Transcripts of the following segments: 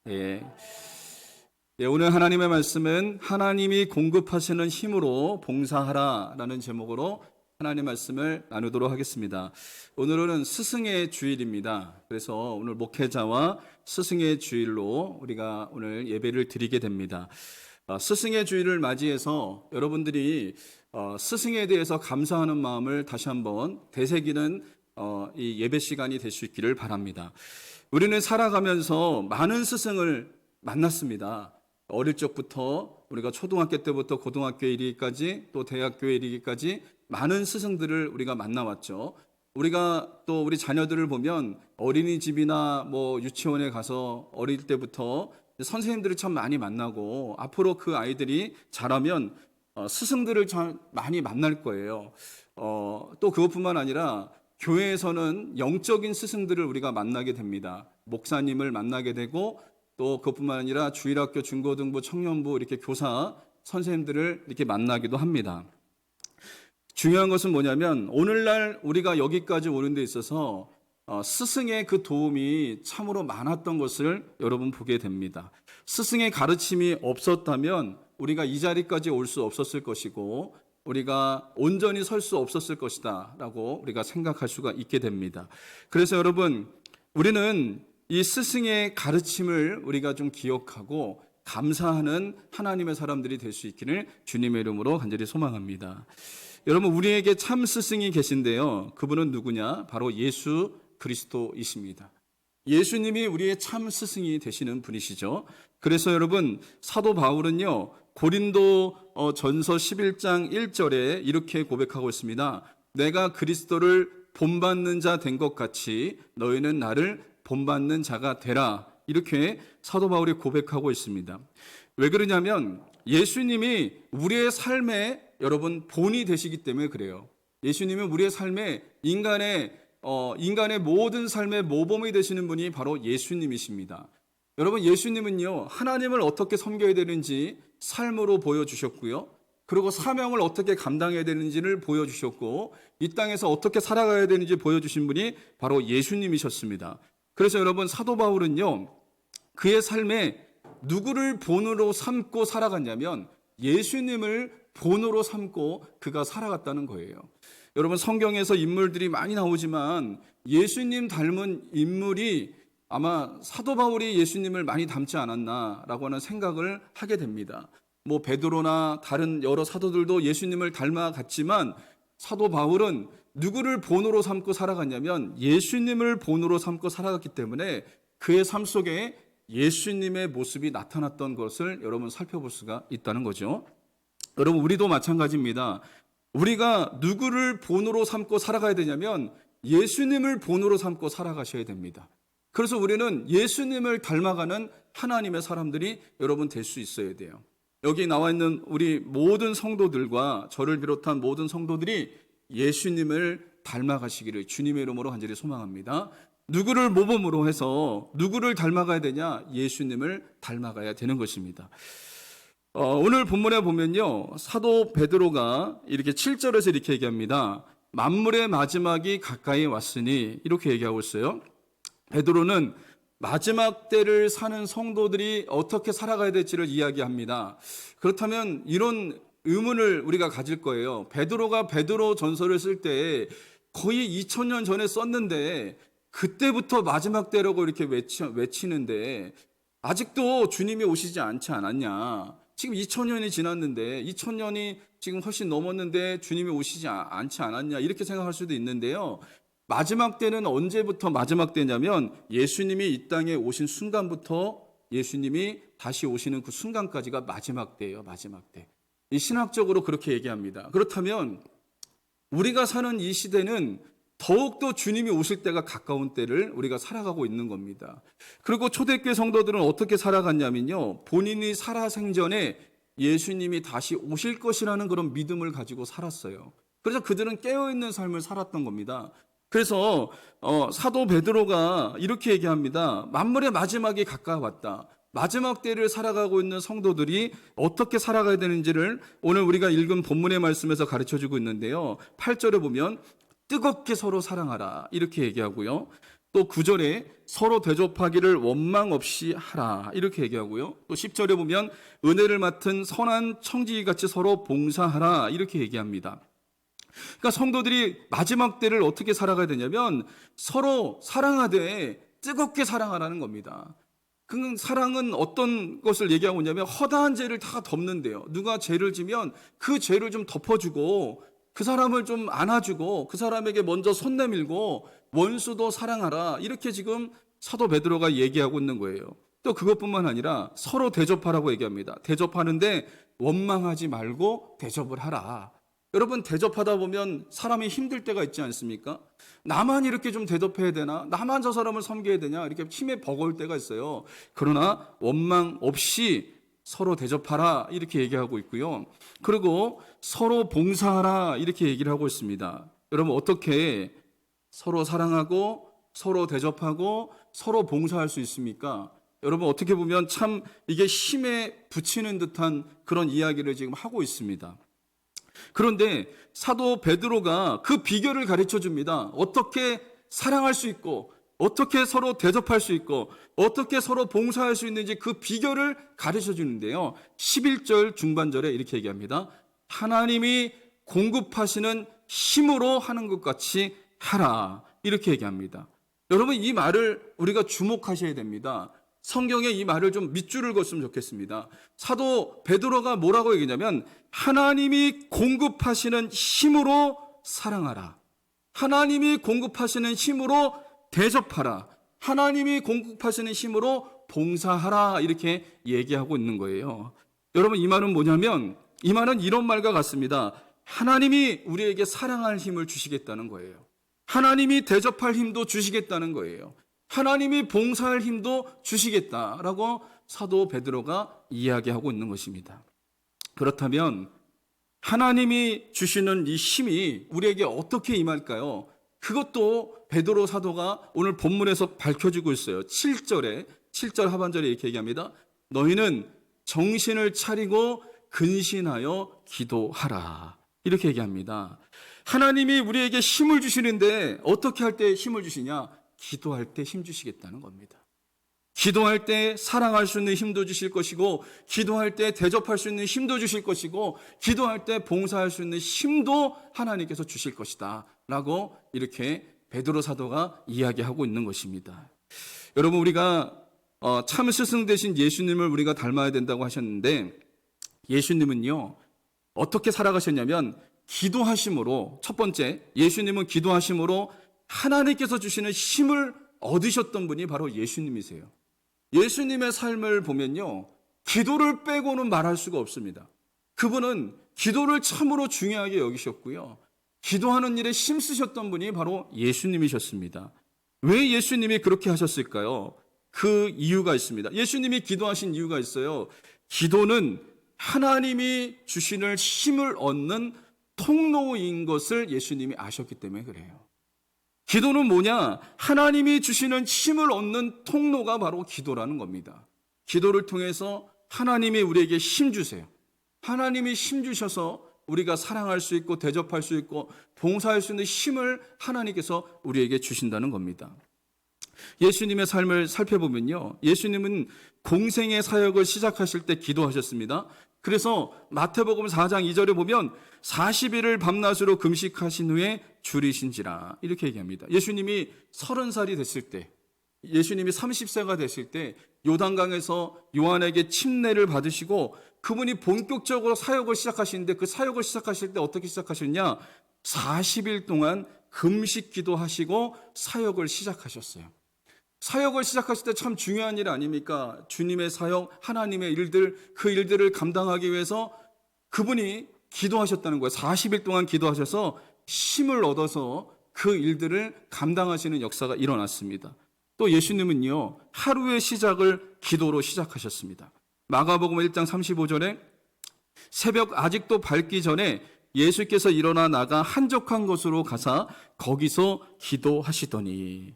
예. 예, 오늘 하나님의 말씀은 하나님이 공급하시는 힘으로 봉사하라라는 제목으로 하나님의 말씀을 나누도록 하겠습니다. 오늘은 스승의 주일입니다. 그래서 오늘 목회자와 스승의 주일로 우리가 오늘 예배를 드리게 됩니다. 스승의 주일을 맞이해서 여러분들이 스승에 대해서 감사하는 마음을 다시 한번 되새기는 이 예배 시간이 될 수 있기를 바랍니다. 우리는 살아가면서 많은 스승을 만났습니다. 어릴 적부터 우리가 초등학교 때부터 고등학교에 이르기까지 또 대학교에 이르기까지 많은 스승들을 우리가 만나왔죠. 우리가 또 우리 자녀들을 보면 어린이집이나 뭐 유치원에 가서 어릴 때부터 선생님들을 참 많이 만나고 앞으로 그 아이들이 자라면 스승들을 참 많이 만날 거예요. 또 그것뿐만 아니라 교회에서는 영적인 스승들을 우리가 만나게 됩니다. 목사님을 만나게 되고 또 그것뿐만 아니라 주일학교, 중고등부, 청년부 이렇게 교사, 선생님들을 이렇게 만나기도 합니다. 중요한 것은 뭐냐면 오늘날 우리가 여기까지 오는 데 있어서 스승의 그 도움이 참으로 많았던 것을 여러분 보게 됩니다. 스승의 가르침이 없었다면 우리가 이 자리까지 올 수 없었을 것이고 우리가 온전히 설 수 없었을 것이다 라고 우리가 생각할 수가 있게 됩니다. 그래서 여러분 우리는 이 스승의 가르침을 우리가 좀 기억하고 감사하는 하나님의 사람들이 될 수 있기를 주님의 이름으로 간절히 소망합니다. 여러분 우리에게 참 스승이 계신데요. 그분은 누구냐? 바로 예수 그리스도이십니다. 예수님이 우리의 참 스승이 되시는 분이시죠. 그래서 여러분 사도 바울은요. 고린도 전서 11장 1절에 이렇게 고백하고 있습니다. 내가 그리스도를 본받는 자 된 것 같이 너희는 나를 본받는 자가 되라. 이렇게 사도 바울이 고백하고 있습니다. 왜 그러냐면 예수님이 우리의 삶에 여러분 본이 되시기 때문에 그래요. 예수님은 우리의 삶에 인간의 모든 삶의 모범이 되시는 분이 바로 예수님이십니다. 여러분 예수님은요 하나님을 어떻게 섬겨야 되는지 삶으로 보여주셨고요. 그리고 사명을 어떻게 감당해야 되는지를 보여주셨고 이 땅에서 어떻게 살아가야 되는지 보여주신 분이 바로 예수님이셨습니다. 그래서 여러분 사도 바울은요 그의 삶에 누구를 본으로 삼고 살아갔냐면 예수님을 본으로 삼고 그가 살아갔다는 거예요. 여러분 성경에서 인물들이 많이 나오지만 예수님 닮은 인물이 아마 사도 바울이 예수님을 많이 닮지 않았나라고 하는 생각을 하게 됩니다. 뭐 베드로나 다른 여러 사도들도 예수님을 닮아갔지만 사도 바울은 누구를 본으로 삼고 살아갔냐면 예수님을 본으로 삼고 살아갔기 때문에 그의 삶 속에 예수님의 모습이 나타났던 것을 여러분 살펴볼 수가 있다는 거죠. 여러분 우리도 마찬가지입니다. 우리가 누구를 본으로 삼고 살아가야 되냐면 예수님을 본으로 삼고 살아가셔야 됩니다. 그래서 우리는 예수님을 닮아가는 하나님의 사람들이 여러분 될 수 있어야 돼요. 여기 나와 있는 우리 모든 성도들과 저를 비롯한 모든 성도들이 예수님을 닮아가시기를 주님의 이름으로 간절히 소망합니다. 누구를 모범으로 해서 누구를 닮아가야 되냐? 예수님을 닮아가야 되는 것입니다. 오늘 본문에 보면요. 사도 베드로가 이렇게 7절에서 이렇게 얘기합니다. 만물의 마지막이 가까이 왔으니 이렇게 얘기하고 있어요. 베드로는 마지막 때를 사는 성도들이 어떻게 살아가야 될지를 이야기합니다. 그렇다면 이런 의문을 우리가 가질 거예요. 베드로가 베드로 전서를 쓸 때 거의 2000년 전에 썼는데 그때부터 마지막 때라고 이렇게 외치는데 아직도 주님이 오시지 않지 않았냐. 지금 2000년이 지났는데 2000년이 지금 훨씬 넘었는데 주님이 오시지 않지 않았냐 이렇게 생각할 수도 있는데요. 마지막 때는 언제부터 마지막 때냐면 예수님이 이 땅에 오신 순간부터 예수님이 다시 오시는 그 순간까지가 마지막 때예요. 마지막 때. 이 신학적으로 그렇게 얘기합니다. 그렇다면 우리가 사는 이 시대는 더욱더 주님이 오실 때가 가까운 때를 우리가 살아가고 있는 겁니다. 그리고 초대교회 성도들은 어떻게 살아갔냐면요. 본인이 살아생전에 예수님이 다시 오실 것이라는 그런 믿음을 가지고 살았어요. 그래서 그들은 깨어있는 삶을 살았던 겁니다. 그래서 사도 베드로가 이렇게 얘기합니다. 만물의 마지막이 가까웠다. 마지막 때를 살아가고 있는 성도들이 어떻게 살아가야 되는지를 오늘 우리가 읽은 본문의 말씀에서 가르쳐주고 있는데요. 8절에 보면 뜨겁게 서로 사랑하라 이렇게 얘기하고요. 또 9절에 서로 대접하기를 원망 없이 하라 이렇게 얘기하고요. 또 10절에 보면 은혜를 맡은 선한 청지기같이 서로 봉사하라 이렇게 얘기합니다. 그러니까 성도들이 마지막 때를 어떻게 살아가야 되냐면 서로 사랑하되 뜨겁게 사랑하라는 겁니다. 그 사랑은 어떤 것을 얘기하고 있냐면 허다한 죄를 다 덮는데요. 누가 죄를 지면 그 죄를 좀 덮어주고 그 사람을 좀 안아주고 그 사람에게 먼저 손 내밀고 원수도 사랑하라 이렇게 지금 사도 베드로가 얘기하고 있는 거예요. 또 그것뿐만 아니라 서로 대접하라고 얘기합니다. 대접하는데 원망하지 말고 대접을 하라. 여러분 대접하다 보면 사람이 힘들 때가 있지 않습니까? 나만 이렇게 좀 대접해야 되나? 나만 저 사람을 섬겨야 되냐? 이렇게 힘에 버거울 때가 있어요. 그러나 원망 없이 서로 대접하라 이렇게 얘기하고 있고요. 그리고 서로 봉사하라 이렇게 얘기를 하고 있습니다. 여러분 어떻게 서로 사랑하고 서로 대접하고 서로 봉사할 수 있습니까? 여러분 어떻게 보면 참 이게 힘에 붙이는 듯한 그런 이야기를 지금 하고 있습니다. 그런데 사도 베드로가 그 비결을 가르쳐 줍니다. 어떻게 사랑할 수 있고 어떻게 서로 대접할 수 있고 어떻게 서로 봉사할 수 있는지 그 비결을 가르쳐 주는데요. 11절 중반절에 이렇게 얘기합니다. 하나님이 공급하시는 힘으로 하는 것 같이 하라 이렇게 얘기합니다. 여러분 이 말을 우리가 주목하셔야 됩니다. 성경에 이 말을 좀 밑줄을 걷으면 좋겠습니다. 사도 베드로가 뭐라고 얘기냐면 하나님이 공급하시는 힘으로 사랑하라. 하나님이 공급하시는 힘으로 대접하라. 하나님이 공급하시는 힘으로 봉사하라 이렇게 얘기하고 있는 거예요. 여러분 이 말은 뭐냐면 이 말은 이런 말과 같습니다. 하나님이 우리에게 사랑할 힘을 주시겠다는 거예요. 하나님이 대접할 힘도 주시겠다는 거예요. 하나님이 봉사할 힘도 주시겠다라고 사도 베드로가 이야기하고 있는 것입니다. 그렇다면 하나님이 주시는 이 힘이 우리에게 어떻게 임할까요? 그것도 베드로 사도가 오늘 본문에서 밝혀주고 있어요. 7절 하반절에 이렇게 얘기합니다. 너희는 정신을 차리고 근신하여 기도하라. 이렇게 얘기합니다. 하나님이 우리에게 힘을 주시는데 어떻게 할 때 힘을 주시냐? 기도할 때 힘 주시겠다는 겁니다. 기도할 때 사랑할 수 있는 힘도 주실 것이고 기도할 때 대접할 수 있는 힘도 주실 것이고 기도할 때 봉사할 수 있는 힘도 하나님께서 주실 것이다 라고 이렇게 베드로 사도가 이야기하고 있는 것입니다. 여러분 우리가 참 스승 되신 예수님을 우리가 닮아야 된다고 하셨는데 예수님은요 어떻게 살아가셨냐면 기도하심으로 첫 번째 예수님은 기도하심으로 하나님께서 주시는 힘을 얻으셨던 분이 바로 예수님이세요. 예수님의 삶을 보면요 기도를 빼고는 말할 수가 없습니다. 그분은 기도를 참으로 중요하게 여기셨고요 기도하는 일에 힘쓰셨던 분이 바로 예수님이셨습니다. 왜 예수님이 그렇게 하셨을까요? 그 이유가 있습니다. 예수님이 기도하신 이유가 있어요. 기도는 하나님이 주시는 힘을 얻는 통로인 것을 예수님이 아셨기 때문에 그래요. 기도는 뭐냐? 하나님이 주시는 힘을 얻는 통로가 바로 기도라는 겁니다. 기도를 통해서 하나님이 우리에게 힘 주세요. 하나님이 힘 주셔서 우리가 사랑할 수 있고 대접할 수 있고 봉사할 수 있는 힘을 하나님께서 우리에게 주신다는 겁니다. 예수님의 삶을 살펴보면요. 예수님은 공생의 사역을 시작하실 때 기도하셨습니다. 그래서 마태복음 4장 2절에 보면 40일을 밤낮으로 금식하신 후에 줄이신지라 이렇게 얘기합니다. 예수님이 30살이 됐을 때 예수님이 30세가 됐을 때 요단강에서 요한에게 침례를 받으시고 그분이 본격적으로 사역을 시작하시는데 그 사역을 시작하실 때 어떻게 시작하셨냐? 40일 동안 금식 기도하시고 사역을 시작하셨어요. 사역을 시작하실 때 참 중요한 일 아닙니까? 주님의 사역, 하나님의 일들, 그 일들을 감당하기 위해서 그분이 기도하셨다는 거예요. 40일 동안 기도하셔서 힘을 얻어서 그 일들을 감당하시는 역사가 일어났습니다. 또 예수님은요, 하루의 시작을 기도로 시작하셨습니다. 마가복음 1장 35절에 새벽 아직도 밝기 전에 예수께서 일어나 나가 한적한 곳으로 가사 거기서 기도하시더니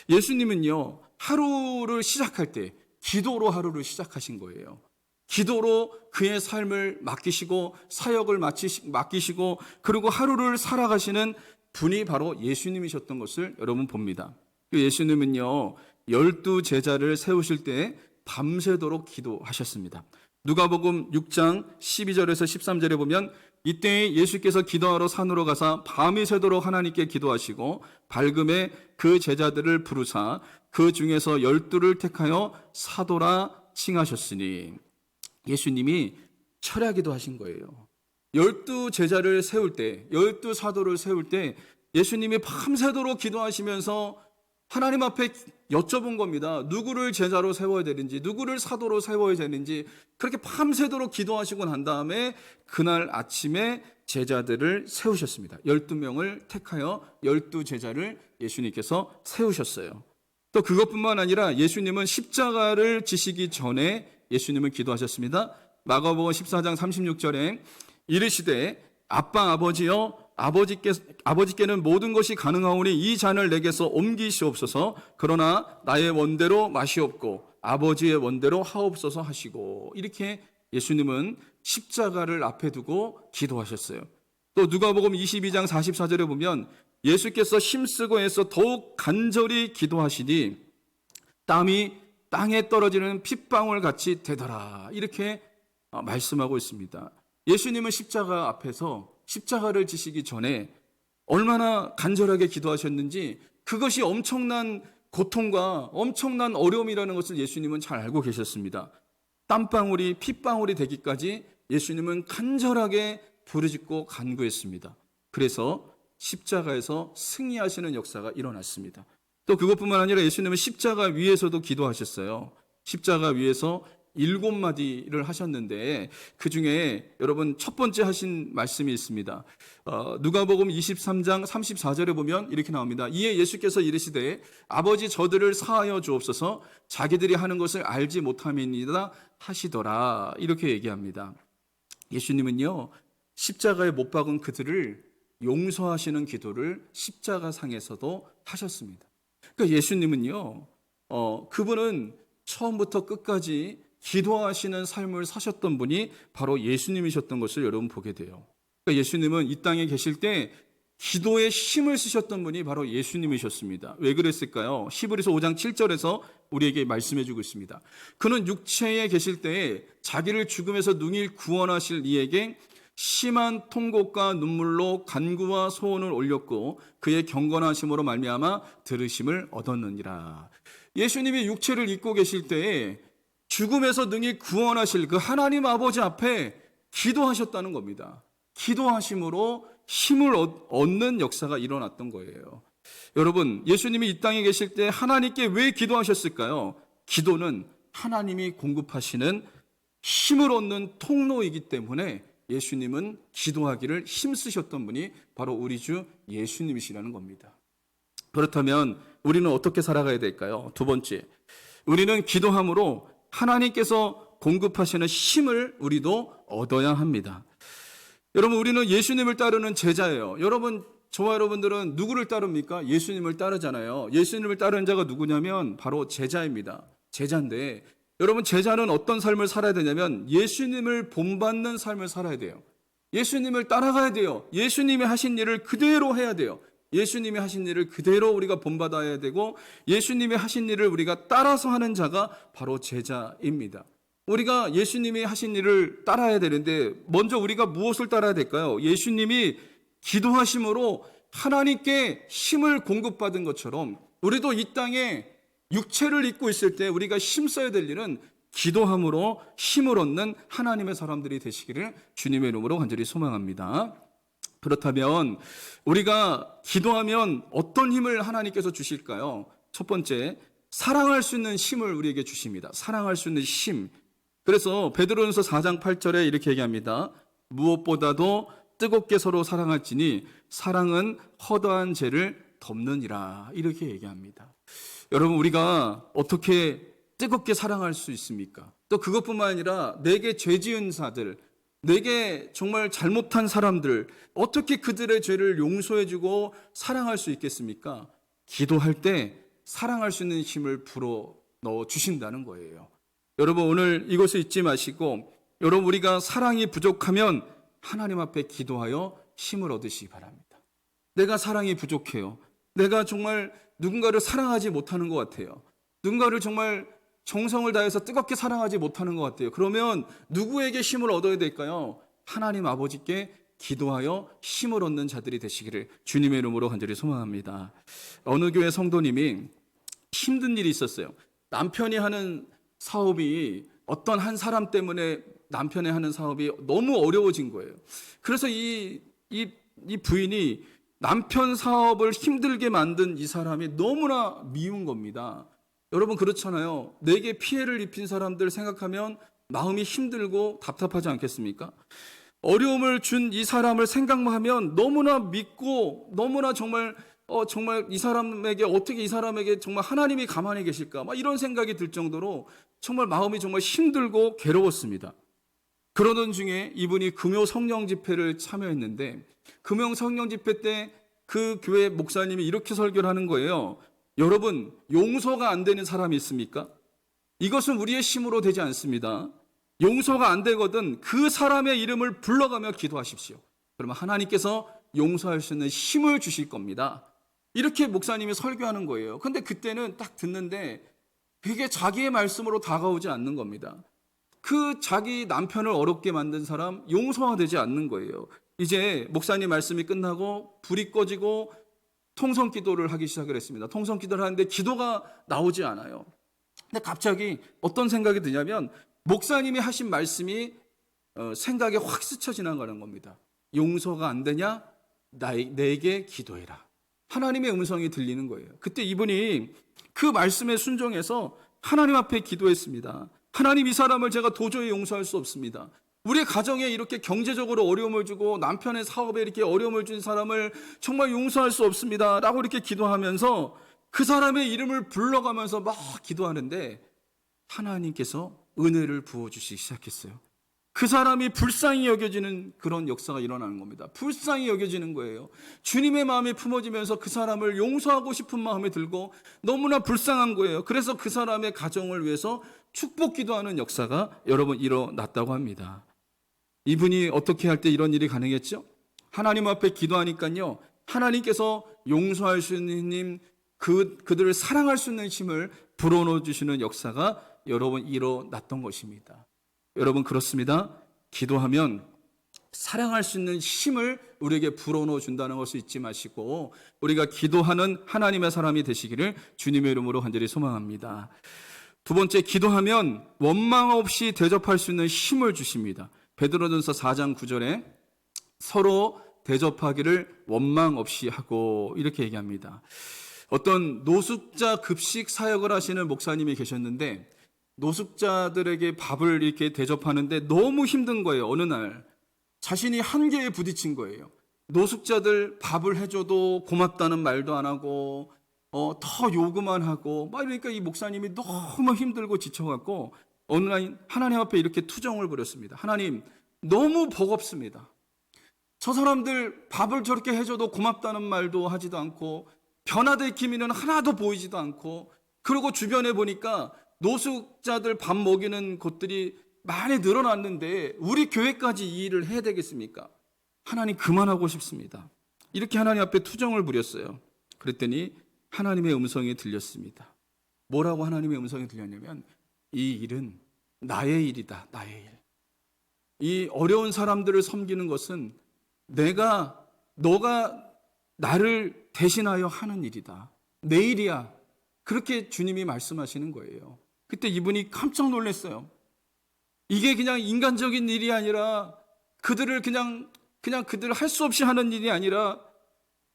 예수님은요 하루를 시작할 때 기도로 하루를 시작하신 거예요. 기도로 그의 삶을 맡기시고 사역을 맡기시고 그리고 하루를 살아가시는 분이 바로 예수님이셨던 것을 여러분 봅니다. 예수님은요 12제자를 세우실 때 밤새도록 기도하셨습니다. 누가복음 6장 12절에서 13절에 보면 이때 예수께서 기도하러 산으로 가사 밤이 새도록 하나님께 기도하시고 밝음에 그 제자들을 부르사 그 중에서 12를 택하여 사도라 칭하셨으니, 예수님이 철야기도 하신 거예요. 12제자를 세울 때, 12사도를 세울 때 예수님이 밤새도록 기도하시면서 하나님 앞에 여쭤본 겁니다. 누구를 제자로 세워야 되는지, 누구를 사도로 세워야 되는지. 그렇게 밤새도록 기도하시고 난 다음에 그날 아침에 제자들을 세우셨습니다. 12명을 택하여 12제자를 예수님께서 세우셨어요. 또 그것뿐만 아니라 예수님은 십자가를 지시기 전에 예수님은 기도하셨습니다. 마가복음 14장 36절에 이르시되 아빠 아버지여 아버지께는 모든 것이 가능하오니 이 잔을 내게서 옮기시옵소서. 그러나 나의 원대로 마시옵고 아버지의 원대로 하옵소서 하시고, 이렇게 예수님은 십자가를 앞에 두고 기도하셨어요. 또 누가복음 22장 44절에 보면 예수께서 힘쓰고 해서 더욱 간절히 기도하시니 땀이 땅에 떨어지는 핏방울 같이 되더라, 이렇게 말씀하고 있습니다. 예수님은 십자가 앞에서 십자가를 지시기 전에 얼마나 간절하게 기도하셨는지, 그것이 엄청난 고통과 엄청난 어려움이라는 것을 예수님은 잘 알고 계셨습니다. 땀방울이 핏방울이 되기까지 예수님은 간절하게 부르짖고 간구했습니다. 그래서 십자가에서 승리하시는 역사가 일어났습니다. 또 그것뿐만 아니라 예수님은 십자가 위에서도 기도하셨어요. 십자가 위에서 7마디를 하셨는데 그 중에 여러분 첫 번째 하신 말씀이 있습니다. 누가복음 23장 34절에 보면 이렇게 나옵니다. 이에 예수께서 이르시되 아버지 저들을 사하여 주옵소서, 자기들이 하는 것을 알지 못함이니이다 하시더라, 이렇게 얘기합니다. 예수님은요 십자가에 못 박은 그들을 용서하시는 기도를 십자가상에서도 하셨습니다. 그러니까 예수님은요 그분은 처음부터 끝까지 기도하시는 삶을 사셨던 분이 바로 예수님이셨던 것을 여러분 보게 돼요. 그러니까 예수님은 이 땅에 계실 때 기도에 힘을 쓰셨던 분이 바로 예수님이셨습니다. 왜 그랬을까요? 히브리서 5장 7절에서 우리에게 말씀해 주고 있습니다. 그는 육체에 계실 때에 자기를 죽음에서 능히 구원하실 이에게 심한 통곡과 눈물로 간구와 소원을 올렸고 그의 경건하심으로 말미암아 들으심을 얻었느니라. 예수님이 육체를 입고 계실 때에 죽음에서 능히 구원하실 그 하나님 아버지 앞에 기도하셨다는 겁니다. 기도하심으로 힘을 얻는 역사가 일어났던 거예요. 여러분, 예수님이 이 땅에 계실 때 하나님께 왜 기도하셨을까요? 기도는 하나님이 공급하시는 힘을 얻는 통로이기 때문에 예수님은 기도하기를 힘쓰셨던 분이 바로 우리 주 예수님이시라는 겁니다. 그렇다면 우리는 어떻게 살아가야 될까요? 두 번째, 우리는 기도함으로 하나님께서 공급하시는 힘을 우리도 얻어야 합니다. 여러분, 우리는 예수님을 따르는 제자예요. 여러분, 저와 여러분들은 누구를 따릅니까? 예수님을 따르잖아요. 예수님을 따르는 자가 누구냐면 바로 제자입니다. 제자인데 여러분, 제자는 어떤 삶을 살아야 되냐면 예수님을 본받는 삶을 살아야 돼요. 예수님을 따라가야 돼요. 예수님이 하신 일을 그대로 해야 돼요. 예수님이 하신 일을 그대로 우리가 본받아야 되고 예수님이 하신 일을 우리가 따라서 하는 자가 바로 제자입니다. 우리가 예수님이 하신 일을 따라야 되는데 먼저 우리가 무엇을 따라야 될까요? 예수님이 기도하심으로 하나님께 힘을 공급받은 것처럼 우리도 이 땅에 육체를 입고 있을 때 우리가 힘써야 될 일은 기도함으로 힘을 얻는 하나님의 사람들이 되시기를 주님의 이름으로 간절히 소망합니다. 그렇다면 우리가 기도하면 어떤 힘을 하나님께서 주실까요? 첫 번째, 사랑할 수 있는 힘을 우리에게 주십니다. 사랑할 수 있는 힘. 그래서 베드로전서 4장 8절에 이렇게 얘기합니다. 무엇보다도 뜨겁게 서로 사랑할지니 사랑은 허다한 죄를 덮느니라, 이렇게 얘기합니다. 여러분, 우리가 어떻게 뜨겁게 사랑할 수 있습니까? 또 그것뿐만 아니라 내게 죄 지은 자들, 내게 정말 잘못한 사람들, 어떻게 그들의 죄를 용서해주고 사랑할 수 있겠습니까? 기도할 때 사랑할 수 있는 힘을 불어 넣어 주신다는 거예요. 여러분, 오늘 이것을 잊지 마시고 여러분, 우리가 사랑이 부족하면 하나님 앞에 기도하여 힘을 얻으시기 바랍니다. 내가 사랑이 부족해요. 내가 정말 누군가를 사랑하지 못하는 것 같아요. 누군가를 정말 정성을 다해서 뜨겁게 사랑하지 못하는 것 같아요. 그러면 누구에게 힘을 얻어야 될까요? 하나님 아버지께 기도하여 힘을 얻는 자들이 되시기를 주님의 이름으로 간절히 소망합니다. 어느 교회 성도님이 힘든 일이 있었어요. 남편이 하는 사업이 어떤 한 사람 때문에 남편이 하는 사업이 너무 어려워진 거예요. 그래서 이 부인이 남편 사업을 힘들게 만든 이 사람이 너무나 미운 겁니다. 여러분 그렇잖아요. 내게 피해를 입힌 사람들 생각하면 마음이 힘들고 답답하지 않겠습니까? 어려움을 준 이 사람을 생각만 하면 너무나 믿고 너무나 정말 이 사람에게 어떻게 이 사람에게 정말 하나님이 가만히 계실까? 막 이런 생각이 들 정도로 정말 마음이 정말 힘들고 괴로웠습니다. 그러던 중에 이분이 금요 성령 집회를 참여했는데 금요 성령 집회 때 그 교회 목사님이 이렇게 설교를 하는 거예요. 여러분, 용서가 안 되는 사람이 있습니까? 이것은 우리의 힘으로 되지 않습니다. 용서가 안 되거든 그 사람의 이름을 불러가며 기도하십시오. 그러면 하나님께서 용서할 수 있는 힘을 주실 겁니다. 이렇게 목사님이 설교하는 거예요. 근데 그때는 딱 듣는데 그게 자기의 말씀으로 다가오지 않는 겁니다. 그 자기 남편을 어렵게 만든 사람 용서가 되지 않는 거예요. 이제 목사님 말씀이 끝나고 불이 꺼지고 통성 기도를 하기 시작을 했습니다. 통성 기도를 하는데 기도가 나오지 않아요. 근데 갑자기 어떤 생각이 드냐면 목사님이 하신 말씀이 생각에 확 스쳐 지나가는 겁니다. 용서가 안 되냐? 내게 기도해라. 하나님의 음성이 들리는 거예요. 그때 이분이 그 말씀에 순종해서 하나님 앞에 기도했습니다. 하나님, 이 사람을 제가 도저히 용서할 수 없습니다. 우리 가정에 이렇게 경제적으로 어려움을 주고 남편의 사업에 이렇게 어려움을 준 사람을 정말 용서할 수 없습니다 라고 이렇게 기도하면서 그 사람의 이름을 불러가면서 막 기도하는데 하나님께서 은혜를 부어주시기 시작했어요. 그 사람이 불쌍히 여겨지는 그런 역사가 일어나는 겁니다. 불쌍히 여겨지는 거예요. 주님의 마음이 품어지면서 그 사람을 용서하고 싶은 마음이 들고 너무나 불쌍한 거예요. 그래서 그 사람의 가정을 위해서 축복 기도하는 역사가 여러분 일어났다고 합니다. 이분이 어떻게 할 때 이런 일이 가능했죠? 하나님 앞에 기도하니까요, 하나님께서 용서할 수 있는 힘, 그들을 사랑할 수 있는 힘을 불어넣어 주시는 역사가 여러분 일어났던 것입니다. 여러분 그렇습니다. 기도하면 사랑할 수 있는 힘을 우리에게 불어넣어 준다는 것을 잊지 마시고 우리가 기도하는 하나님의 사람이 되시기를 주님의 이름으로 간절히 소망합니다. 두 번째, 기도하면 원망 없이 대접할 수 있는 힘을 주십니다. 베드로전서 4장 9절에 서로 대접하기를 원망 없이 하고 이렇게 얘기합니다. 어떤 노숙자 급식 사역을 하시는 목사님이 계셨는데 노숙자들에게 밥을 이렇게 대접하는데 너무 힘든 거예요. 어느 날 자신이 한계에 부딪힌 거예요. 노숙자들 밥을 해줘도 고맙다는 말도 안 하고 더 요구만 하고 막 이러니까 이 목사님이 너무 힘들고 지쳐갖고 어느 날 하나님 앞에 이렇게 투정을 부렸습니다. 하나님, 너무 버겁습니다. 저 사람들 밥을 저렇게 해줘도 고맙다는 말도 하지도 않고 변화될 기미는 하나도 보이지도 않고 그리고 주변에 보니까 노숙자들 밥 먹이는 곳들이 많이 늘어났는데 우리 교회까지 이 일을 해야 되겠습니까? 하나님, 그만하고 싶습니다. 이렇게 하나님 앞에 투정을 부렸어요. 그랬더니 하나님의 음성이 들렸습니다. 뭐라고 하나님의 음성이 들렸냐면 이 일은 나의 일이다. 나의 일. 이 어려운 사람들을 섬기는 것은 너가 나를 대신하여 하는 일이다. 내 일이야. 그렇게 주님이 말씀하시는 거예요. 그때 이분이 깜짝 놀랐어요. 이게 그냥 인간적인 일이 아니라 그들을 그냥 그들 할 수 없이 하는 일이 아니라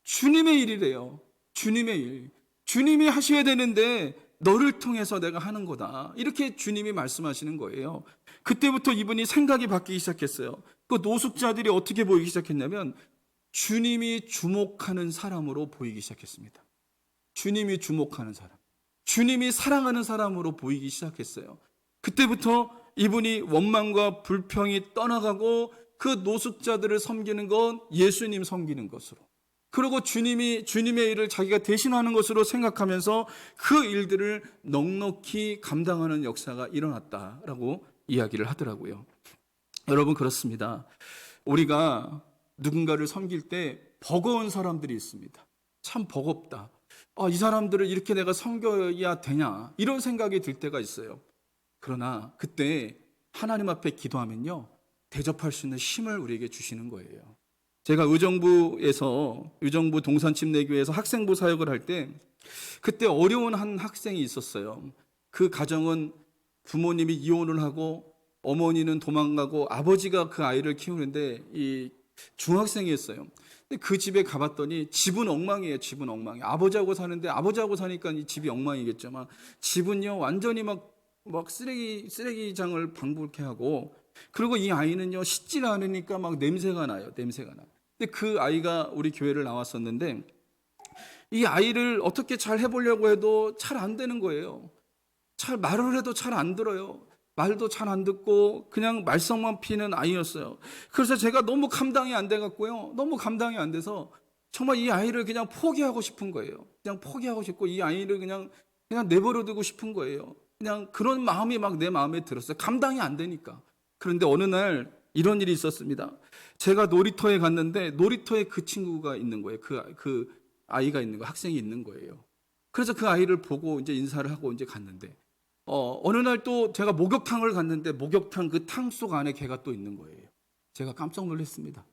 주님의 일이래요. 주님의 일. 주님이 하셔야 되는데 너를 통해서 내가 하는 거다. 이렇게 주님이 말씀하시는 거예요. 그때부터 이분이 생각이 바뀌기 시작했어요. 그 노숙자들이 어떻게 보이기 시작했냐면 주님이 주목하는 사람으로 보이기 시작했습니다. 주님이 주목하는 사람. 주님이 사랑하는 사람으로 보이기 시작했어요. 그때부터 이분이 원망과 불평이 떠나가고 그 노숙자들을 섬기는 건 예수님 섬기는 것으로, 그리고 주님의 일을 자기가 대신하는 것으로 생각하면서 그 일들을 넉넉히 감당하는 역사가 일어났다라고 이야기를 하더라고요. 여러분 그렇습니다. 우리가 누군가를 섬길 때 버거운 사람들이 있습니다. 참 버겁다. 이 사람들을 이렇게 내가 섬겨야 되냐, 이런 생각이 들 때가 있어요. 그러나 그때 하나님 앞에 기도하면요, 대접할 수 있는 힘을 우리에게 주시는 거예요. 제가 의정부 동산침례교회에서 학생부 사역을 할 때 그때 어려운 한 학생이 있었어요. 그 가정은 부모님이 이혼을 하고 어머니는 도망가고 아버지가 그 아이를 키우는데 이 중학생이었어요. 근데 그 집에 가봤더니 집은 엉망이에요. 집은 엉망이에요. 아버지하고 사는데, 아버지하고 사니까 이 집이 엉망이겠지만 집은요 완전히 막 쓰레기장을 방불케 하고, 그리고 이 아이는요 씻질 않으니까 막 냄새가 나요. 냄새가 나. 근데 그 아이가 우리 교회를 나왔었는데 이 아이를 어떻게 잘 해보려고 해도 잘 안 되는 거예요. 잘 말을 해도 잘 안 들어요. 말도 잘 안 듣고 그냥 말썽만 피는 아이였어요. 그래서 제가 너무 감당이 안 돼갖고요. 너무 감당이 안 돼서 정말 이 아이를 그냥 포기하고 싶은 거예요. 그냥 포기하고 싶고 이 아이를 그냥 내버려 두고 싶은 거예요. 그냥 그런 마음이 막 내 마음에 들었어요. 감당이 안 되니까. 그런데 어느 날 이런 일이 있었습니다. 제가 놀이터에 갔는데 놀이터에 그 친구가 있는 거예요. 그 아이가 있는 거, 학생이 있는 거예요. 그래서 그 아이를 보고 이제 인사를 하고 이제 갔는데 어느 날 또 제가 목욕탕을 갔는데 목욕탕 그 탕 속 안에 걔가 또 있는 거예요. 제가 깜짝 놀랐습니다.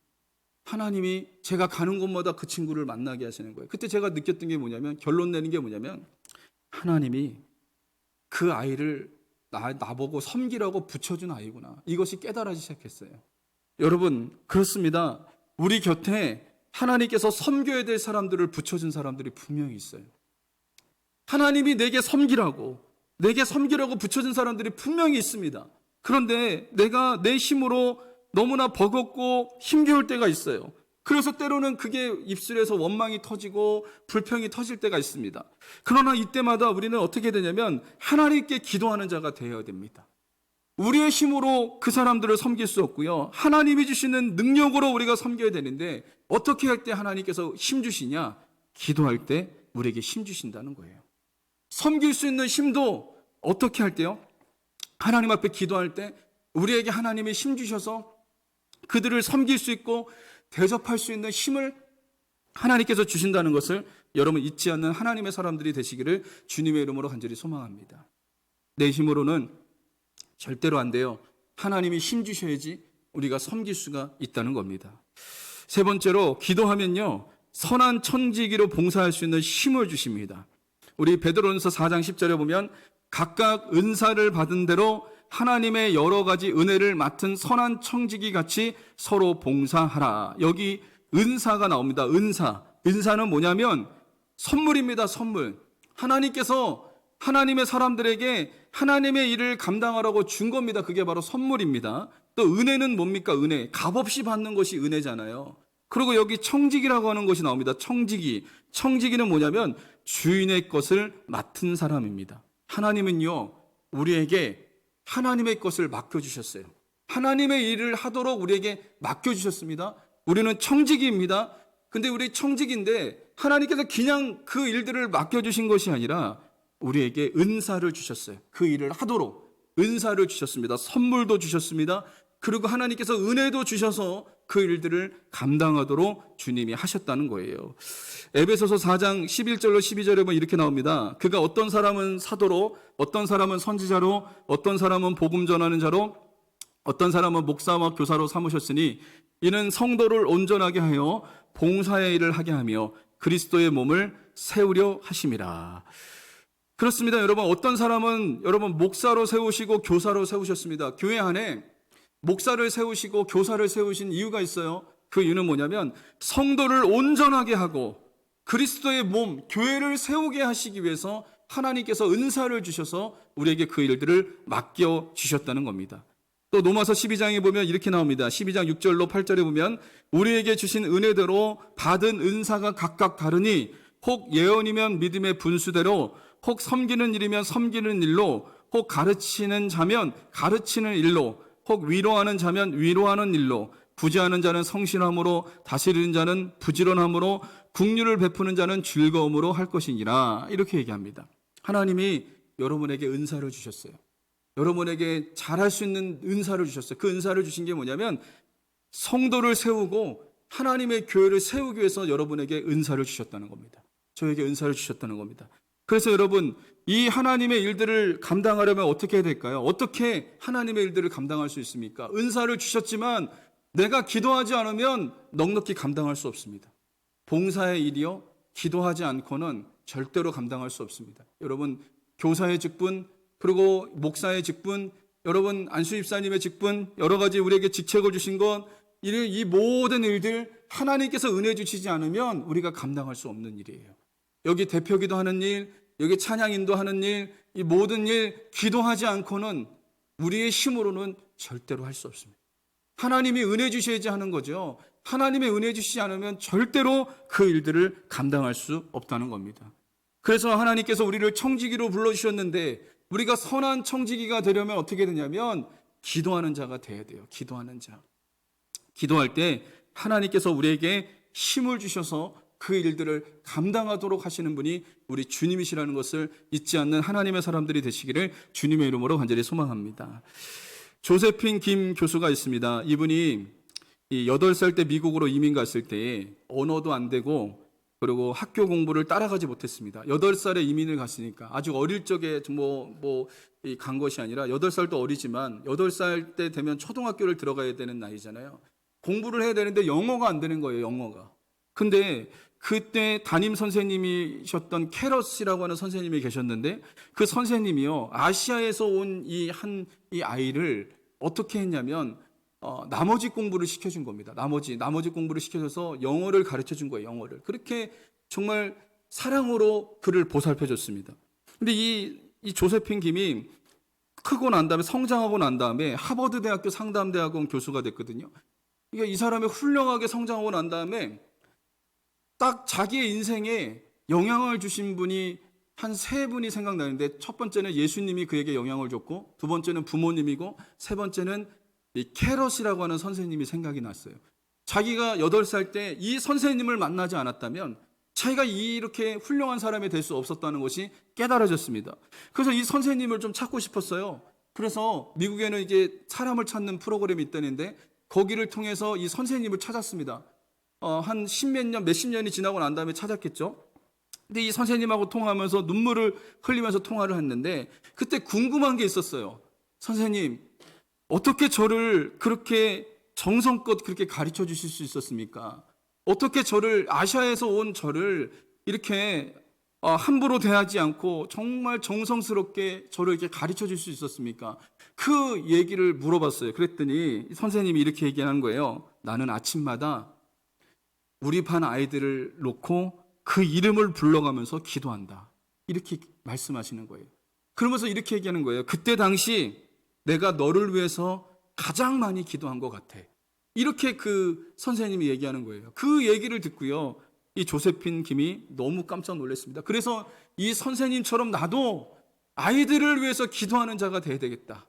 하나님이 제가 가는 곳마다 그 친구를 만나게 하시는 거예요. 그때 제가 느꼈던 게 뭐냐면, 결론 내는 게 뭐냐면, 하나님이 그 아이를 나보고 섬기라고 붙여준 아이구나. 이것이 깨달아지기 시작했어요. 여러분, 그렇습니다. 우리 곁에 하나님께서 섬겨야 될 사람들을 붙여준 사람들이 분명히 있어요. 하나님이 내게 섬기라고 붙여준 사람들이 분명히 있습니다. 그런데 내가 내 힘으로 너무나 버겁고 힘겨울 때가 있어요. 그래서 때로는 그게 입술에서 원망이 터지고 불평이 터질 때가 있습니다. 그러나 이때마다 우리는 어떻게 되냐면 하나님께 기도하는 자가 되어야 됩니다. 우리의 힘으로 그 사람들을 섬길 수 없고요. 하나님이 주시는 능력으로 우리가 섬겨야 되는데, 어떻게 할 때 하나님께서 힘 주시냐? 기도할 때 우리에게 힘 주신다는 거예요. 섬길 수 있는 힘도 어떻게 할 때요? 하나님 앞에 기도할 때 우리에게 하나님이 힘 주셔서 그들을 섬길 수 있고 대접할 수 있는 힘을 하나님께서 주신다는 것을 여러분 잊지 않는 하나님의 사람들이 되시기를 주님의 이름으로 간절히 소망합니다. 내 힘으로는 절대로 안 돼요. 하나님이 힘 주셔야지 우리가 섬길 수가 있다는 겁니다. 세 번째로, 기도하면요 선한 청지기로 봉사할 수 있는 힘을 주십니다. 우리 베드로전서 4장 10절에 보면 각각 은사를 받은 대로 하나님의 여러 가지 은혜를 맡은 선한 청지기 같이 서로 봉사하라. 여기 은사가 나옵니다. 은사는 뭐냐면 선물입니다. 선물. 하나님께서 하나님의 사람들에게 하나님의 일을 감당하라고 준 겁니다. 그게 바로 선물입니다. 또 은혜는 뭡니까? 은혜. 값없이 받는 것이 은혜잖아요. 그리고 여기 청지기라고 하는 것이 나옵니다. 청지기는 뭐냐면 주인의 것을 맡은 사람입니다. 하나님은요 우리에게 하나님의 것을 맡겨주셨어요. 하나님의 일을 하도록 우리에게 맡겨주셨습니다. 우리는 청지기입니다. 근데 우리 청지기인데 하나님께서 그냥 그 일들을 맡겨주신 것이 아니라 우리에게 은사를 주셨어요. 그 일을 하도록 은사를 주셨습니다. 선물도 주셨습니다. 그리고 하나님께서 은혜도 주셔서 그 일들을 감당하도록 주님이 하셨다는 거예요. 에베소서 4장 11절로 12절에 보면 이렇게 나옵니다. 그가 어떤 사람은 사도로, 어떤 사람은 선지자로, 어떤 사람은 복음 전하는 자로, 어떤 사람은 목사와 교사로 삼으셨으니 이는 성도를 온전하게 하여 봉사의 일을 하게 하며 그리스도의 몸을 세우려 하심이라. 그렇습니다. 여러분, 어떤 사람은 목사로 세우시고 교사로 세우셨습니다. 교회 안에 목사를 세우시고 교사를 세우신 이유가 있어요. 그 이유는 뭐냐면 성도를 온전하게 하고 그리스도의 몸, 교회를 세우게 하시기 위해서 하나님께서 은사를 주셔서 우리에게 그 일들을 맡겨주셨다는 겁니다. 또 로마서 12장에 보면 이렇게 나옵니다. 12장 6절로 8절에 보면 우리에게 주신 은혜대로 받은 은사가 각각 다르니 혹 예언이면 믿음의 분수대로, 혹 섬기는 일이면 섬기는 일로, 혹 가르치는 자면 가르치는 일로, 혹 위로하는 자면 위로하는 일로, 구제하는 자는 성실함으로, 다스리는 자는 부지런함으로, 긍휼을 베푸는 자는 즐거움으로 할 것이니라. 이렇게 얘기합니다. 하나님이 여러분에게 은사를 주셨어요. 여러분에게 잘할 수 있는 은사를 주셨어요. 그 은사를 주신 게 뭐냐면 성도를 세우고 하나님의 교회를 세우기 위해서 여러분에게 은사를 주셨다는 겁니다. 저에게 은사를 주셨다는 겁니다. 그래서 여러분, 이 하나님의 일들을 감당하려면 어떻게 해야 될까요? 어떻게 하나님의 일들을 감당할 수 있습니까? 은사를 주셨지만 내가 기도하지 않으면 넉넉히 감당할 수 없습니다. 봉사의 일이요, 기도하지 않고는 절대로 감당할 수 없습니다. 여러분, 교사의 직분, 그리고 목사의 직분, 여러분 안수집사님의 직분, 여러 가지 우리에게 직책을 주신 것, 이 모든 일들 하나님께서 은혜 주시지 않으면 우리가 감당할 수 없는 일이에요. 여기 대표기도 하는 일, 여기 찬양 인도하는 일, 이 모든 일 기도하지 않고는 우리의 힘으로는 절대로 할 수 없습니다. 하나님이 은혜 주셔야지 하는 거죠. 하나님의 은혜 주시지 않으면 절대로 그 일들을 감당할 수 없다는 겁니다. 그래서 하나님께서 우리를 청지기로 불러주셨는데 우리가 선한 청지기가 되려면 어떻게 되냐면 기도하는 자가 돼야 돼요. 기도하는 자. 기도할 때 하나님께서 우리에게 힘을 주셔서 그 일들을 감당하도록 하시는 분이 우리 주님이시라는 것을 잊지 않는 하나님의 사람들이 되시기를 주님의 이름으로 간절히 소망합니다. 조세핀 김 교수가 있습니다. 이분이 8살 때 미국으로 이민 갔을 때 언어도 안 되고 그리고 학교 공부를 따라가지 못했습니다. 8살에 이민을 갔으니까 아주 어릴 적에 간 것이 아니라 8살도 어리지만 8살 때 되면 초등학교를 들어가야 되는 나이잖아요. 공부를 해야 되는데 영어가 안 되는 거예요. 영어가. 근데 그때 담임 선생님이셨던 캐럿이라고 하는 선생님이 계셨는데 그 선생님이요 아시아에서 온 이 아이를 어떻게 했냐면 나머지 공부를 시켜준 겁니다. 나머지 공부를 시켜줘서 영어를 가르쳐 준 거예요. 영어를 그렇게 정말 사랑으로 그를 보살펴 줬습니다. 근데 이 조세핀 김이 크고 난 다음에 성장하고 난 다음에 하버드 대학교 상담대학원 교수가 됐거든요. 그러니까 이 사람이 훌륭하게 성장하고 난 다음에 딱 자기의 인생에 영향을 주신 분이 한 3분이 생각나는데 첫 번째는 예수님이 그에게 영향을 줬고 두 번째는 부모님이고 세 번째는 이 캐럿이라고 하는 선생님이 생각이 났어요. 자기가 8살 때 이 선생님을 만나지 않았다면 자기가 이렇게 훌륭한 사람이 될 수 없었다는 것이 깨달아졌습니다. 그래서 이 선생님을 좀 찾고 싶었어요. 그래서 미국에는 이제 사람을 찾는 프로그램이 있다는데 거기를 통해서 이 선생님을 찾았습니다. 한 몇십 년이 지나고 난 다음에 찾았겠죠. 근데 이 선생님하고 통화하면서 눈물을 흘리면서 통화를 했는데 그때 궁금한 게 있었어요. 선생님, 어떻게 저를 그렇게 정성껏 그렇게 가르쳐 주실 수 있었습니까? 어떻게 저를 아시아에서 온 저를 이렇게 함부로 대하지 않고 정말 정성스럽게 저를 이렇게 가르쳐 줄 수 있었습니까? 그 얘기를 물어봤어요. 그랬더니 선생님이 이렇게 얘기하는 거예요. 나는 아침마다 우리 반 아이들을 놓고 그 이름을 불러가면서 기도한다. 이렇게 말씀하시는 거예요. 그러면서 이렇게 얘기하는 거예요. 그때 당시 내가 너를 위해서 가장 많이 기도한 것 같아. 이렇게 그 선생님이 얘기하는 거예요. 그 얘기를 듣고요. 이 조세핀 김이 너무 깜짝 놀랐습니다. 그래서 이 선생님처럼 나도 아이들을 위해서 기도하는 자가 돼야 되겠다.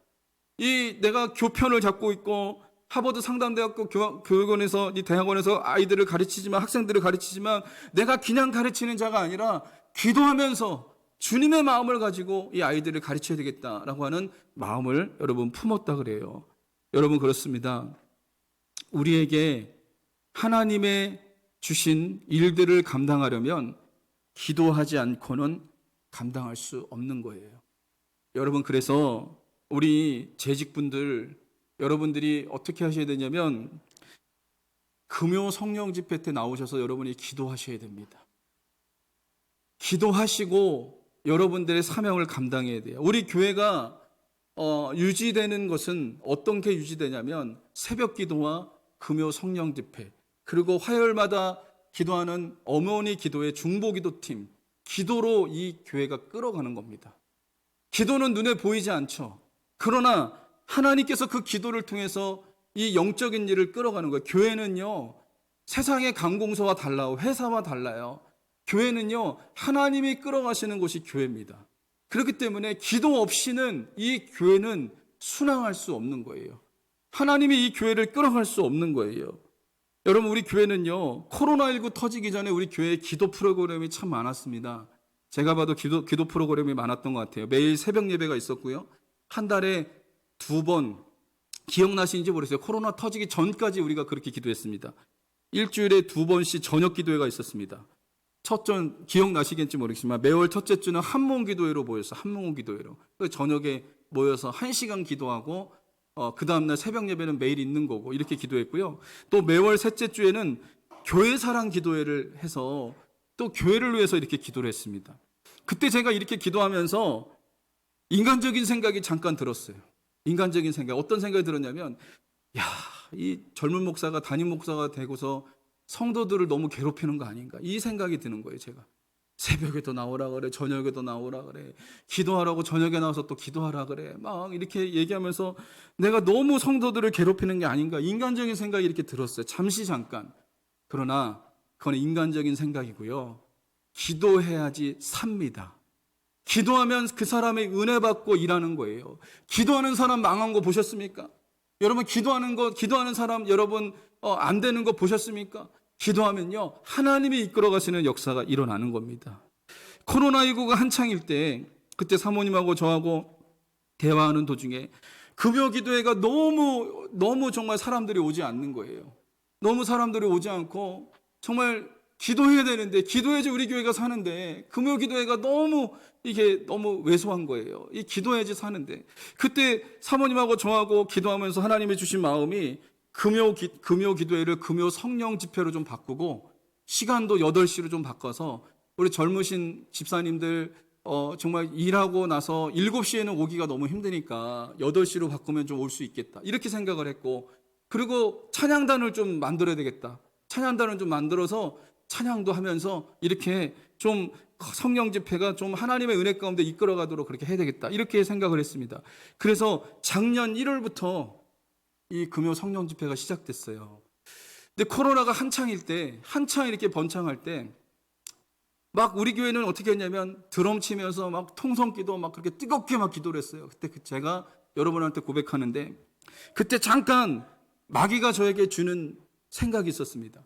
내가 교편을 잡고 있고 하버드 상담대학교 교육원에서 이 대학원에서 아이들을 가르치지만 학생들을 가르치지만 내가 그냥 가르치는 자가 아니라 기도하면서 주님의 마음을 가지고 이 아이들을 가르쳐야 되겠다라고 하는 마음을 여러분 품었다 그래요. 여러분 그렇습니다. 우리에게 하나님의 주신 일들을 감당하려면 기도하지 않고는 감당할 수 없는 거예요. 여러분 그래서 우리 재직분들 여러분들이 어떻게 하셔야 되냐면 금요 성령 집회 때 나오셔서 여러분이 기도하셔야 됩니다. 기도하시고 여러분들의 사명을 감당해야 돼요. 우리 교회가 유지되는 것은 어떤 게 유지되냐면 새벽 기도와 금요 성령 집회 그리고 화요일마다 기도하는 어머니 기도의 중보기도팀 기도로 이 교회가 끌어가는 겁니다. 기도는 눈에 보이지 않죠. 그러나 하나님께서 그 기도를 통해서 이 영적인 일을 끌어가는 거예요. 교회는요, 세상의 관공서와 달라요. 회사와 달라요. 교회는요, 하나님이 끌어가시는 곳이 교회입니다. 그렇기 때문에 기도 없이는 이 교회는 순항할 수 없는 거예요. 하나님이 이 교회를 끌어갈 수 없는 거예요. 여러분, 우리 교회는요, 코로나19 터지기 전에 우리 교회에 기도 프로그램이 참 많았습니다. 제가 봐도 기도 프로그램이 많았던 것 같아요. 매일 새벽 예배가 있었고요. 한 달에 2번, 기억나시는지 모르겠어요. 코로나 터지기 전까지 우리가 그렇게 기도했습니다. 일주일에 2번씩 저녁 기도회가 있었습니다. 기억나시겠지 모르겠지만 매월 첫째 주는 한문 기도회로 모였어요. 한문 기도회로. 저녁에 모여서 1시간 기도하고 그 다음날 새벽 예배는 매일 있는 거고 이렇게 기도했고요. 또 매월 셋째 주에는 교회 사랑 기도회를 해서 또 교회를 위해서 이렇게 기도를 했습니다. 그때 제가 이렇게 기도하면서 인간적인 생각이 잠깐 들었어요. 인간적인 생각. 어떤 생각이 들었냐면 이 젊은 목사가 담임 목사가 되고서 성도들을 너무 괴롭히는 거 아닌가 이 생각이 드는 거예요. 제가 새벽에도 나오라 그래, 저녁에도 나오라 그래, 기도하라고 저녁에 나와서 또 기도하라 그래, 막 이렇게 얘기하면서 내가 너무 성도들을 괴롭히는 게 아닌가 인간적인 생각이 이렇게 들었어요. 잠깐. 그러나 그건 인간적인 생각이고요. 기도해야지 삽니다. 기도하면 그 사람의 은혜 받고 일하는 거예요. 기도하는 사람 망한 거 보셨습니까? 여러분 기도하는 사람 여러분 안 되는 거 보셨습니까? 기도하면요 하나님이 이끌어 가시는 역사가 일어나는 겁니다. 코로나19가 한창일 때 그때 사모님하고 저하고 대화하는 도중에 금요 기도회가 너무 정말 사람들이 오지 않는 거예요. 너무 사람들이 오지 않고 정말 기도해야 되는데 기도해야지 우리 교회가 사는데 금요 기도회가 너무 왜소한 거예요. 이 기도해야지 사는데 그때 사모님하고 저하고 기도하면서 하나님이 주신 마음이 금요 기도회를 금요 성령 집회로 좀 바꾸고 시간도 8시로 좀 바꿔서 우리 젊으신 집사님들 정말 일하고 나서 7시에는 오기가 너무 힘드니까 8시로 바꾸면 좀 올 수 있겠다 이렇게 생각을 했고 그리고 찬양단을 좀 만들어야 되겠다. 찬양단을 좀 만들어서 찬양도 하면서 이렇게 좀 성령 집회가 좀 하나님의 은혜 가운데 이끌어가도록 그렇게 해야 되겠다 이렇게 생각을 했습니다. 그래서 작년 1월부터 이 금요 성령 집회가 시작됐어요. 근데 코로나가 한창 이렇게 번창할 때 막 우리 교회는 어떻게 했냐면 드럼 치면서 막 통성기도 막 그렇게 뜨겁게 막 기도를 했어요. 그때 제가 여러분한테 고백하는데 그때 잠깐 마귀가 저에게 주는 생각이 있었습니다.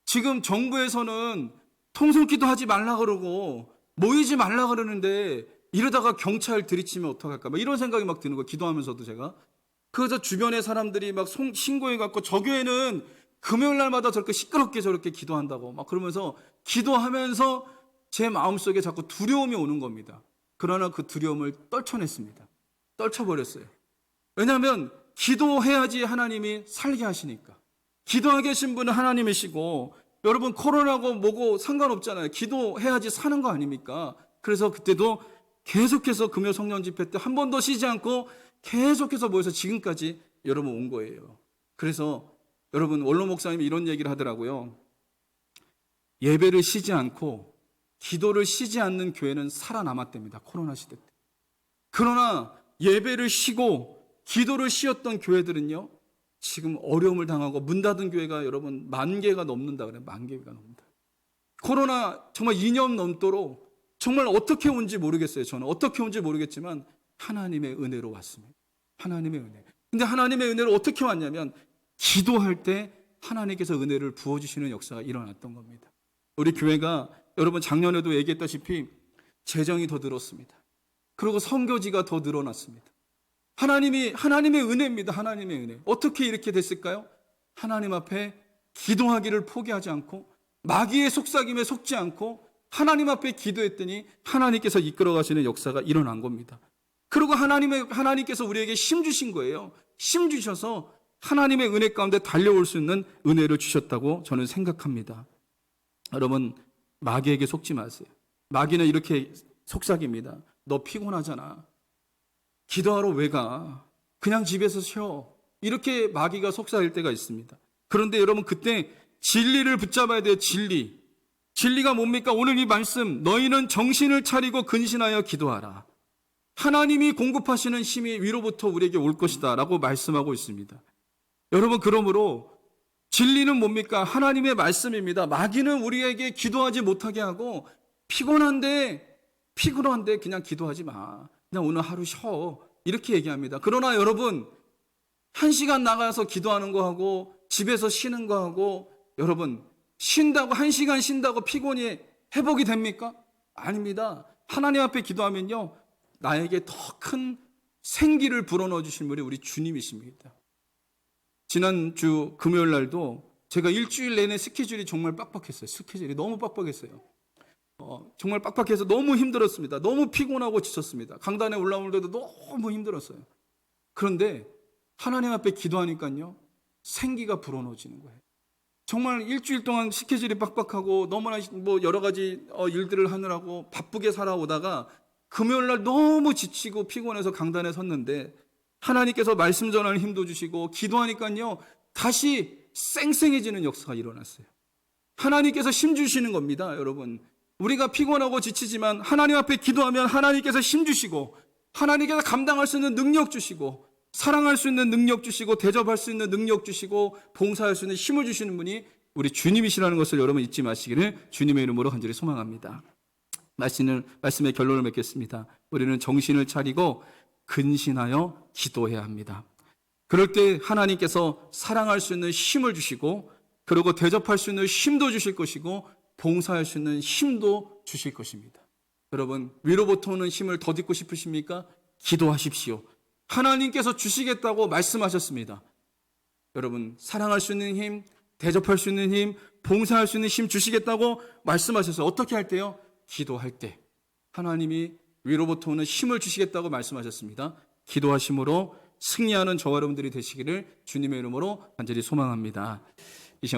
지금 정부에서는 통성기도 하지 말라 그러고 모이지 말라 그러는데 이러다가 경찰 들이치면 어떡할까 막 이런 생각이 막 드는 거예요. 기도하면서도 제가 그래서 주변에 사람들이 막 신고해갖고 저 교회는 금요일 날마다 저렇게 시끄럽게 저렇게 기도한다고 막 그러면서 기도하면서 제 마음속에 자꾸 두려움이 오는 겁니다. 그러나 그 두려움을 떨쳐냈습니다. 떨쳐버렸어요. 왜냐하면 기도해야지 하나님이 살게 하시니까. 기도하게 하신 분은 하나님이시고 여러분 코로나고 뭐고 상관없잖아요. 기도해야지 사는 거 아닙니까? 그래서 그때도 계속해서 금요 성령 집회 때 한 번도 쉬지 않고 계속해서 모여서 지금까지 여러분 온 거예요. 그래서 여러분 원로 목사님이 이런 얘기를 하더라고요. 예배를 쉬지 않고 기도를 쉬지 않는 교회는 살아남았답니다. 코로나 시대 때. 그러나 예배를 쉬고 기도를 쉬었던 교회들은요. 지금 어려움을 당하고 문 닫은 교회가 여러분 10,000개가 넘는다 그래요. 10,000개가 넘는다. 코로나 정말 2년 넘도록 정말 어떻게 온지 모르겠어요. 저는 어떻게 온지 모르겠지만 하나님의 은혜로 왔습니다. 하나님의 은혜. 근데 하나님의 은혜로 어떻게 왔냐면 기도할 때 하나님께서 은혜를 부어주시는 역사가 일어났던 겁니다. 우리 교회가 여러분 작년에도 얘기했다시피 재정이 더 늘었습니다. 그리고 선교지가 더 늘어났습니다. 하나님의 은혜입니다. 하나님의 은혜. 어떻게 이렇게 됐을까요? 하나님 앞에 기도하기를 포기하지 않고 마귀의 속삭임에 속지 않고 하나님 앞에 기도했더니 하나님께서 이끌어 가시는 역사가 일어난 겁니다. 그리고 하나님께서 우리에게 힘 주신 거예요. 힘 주셔서 하나님의 은혜 가운데 달려올 수 있는 은혜를 주셨다고 저는 생각합니다. 여러분 마귀에게 속지 마세요. 마귀는 이렇게 속삭입니다. 너 피곤하잖아. 기도하러 왜 가? 그냥 집에서 쉬어. 이렇게 마귀가 속삭일 때가 있습니다. 그런데 여러분 그때 진리를 붙잡아야 돼요. 진리가 뭡니까? 오늘 이 말씀 너희는 정신을 차리고 근신하여 기도하라. 하나님이 공급하시는 힘이 위로부터 우리에게 올 것이다 라고 말씀하고 있습니다. 여러분 그러므로 진리는 뭡니까? 하나님의 말씀입니다. 마귀는 우리에게 기도하지 못하게 하고 피곤한데 그냥 기도하지 마. 그냥 오늘 하루 쉬어. 이렇게 얘기합니다. 그러나 여러분 1시간 나가서 기도하는 거 하고 집에서 쉬는 거 하고 여러분 쉰다고 1시간 쉰다고 피곤이 회복이 됩니까? 아닙니다. 하나님 앞에 기도하면요. 나에게 더 큰 생기를 불어넣어 주신 분이 우리 주님이십니다. 지난주 금요일 날도 제가 일주일 내내 스케줄이 정말 빡빡했어요. 스케줄이 너무 빡빡했어요. 정말 빡빡해서 너무 힘들었습니다. 너무 피곤하고 지쳤습니다. 강단에 올라올 때도 너무 힘들었어요. 그런데 하나님 앞에 기도하니까요, 생기가 불어넣어지는 거예요. 정말 일주일 동안 스케줄이 빡빡하고 너무나 여러 가지 일들을 하느라고 바쁘게 살아오다가 금요일 날 너무 지치고 피곤해서 강단에 섰는데 하나님께서 말씀 전하는 힘도 주시고 기도하니까요, 다시 쌩쌩해지는 역사가 일어났어요. 하나님께서 힘 주시는 겁니다, 여러분. 우리가 피곤하고 지치지만 하나님 앞에 기도하면 하나님께서 힘 주시고, 하나님께서 감당할 수 있는 능력 주시고, 사랑할 수 있는 능력 주시고, 대접할 수 있는 능력 주시고, 봉사할 수 있는 힘을 주시는 분이 우리 주님이시라는 것을 여러분 잊지 마시기를 주님의 이름으로 간절히 소망합니다. 말씀의 결론을 맺겠습니다. 우리는 정신을 차리고 근신하여 기도해야 합니다. 그럴 때 하나님께서 사랑할 수 있는 힘을 주시고, 그리고 대접할 수 있는 힘도 주실 것이고, 봉사할 수 있는 힘도 주실 것입니다. 여러분, 위로부터 오는 힘을 덧입고 싶으십니까? 기도하십시오. 하나님께서 주시겠다고 말씀하셨습니다. 여러분, 사랑할 수 있는 힘, 대접할 수 있는 힘, 봉사할 수 있는 힘 주시겠다고 말씀하셨어요. 어떻게 할 때요? 기도할 때. 하나님이 위로부터 오는 힘을 주시겠다고 말씀하셨습니다. 기도하심으로 승리하는 저와 여러분들이 되시기를 주님의 이름으로 간절히 소망합니다.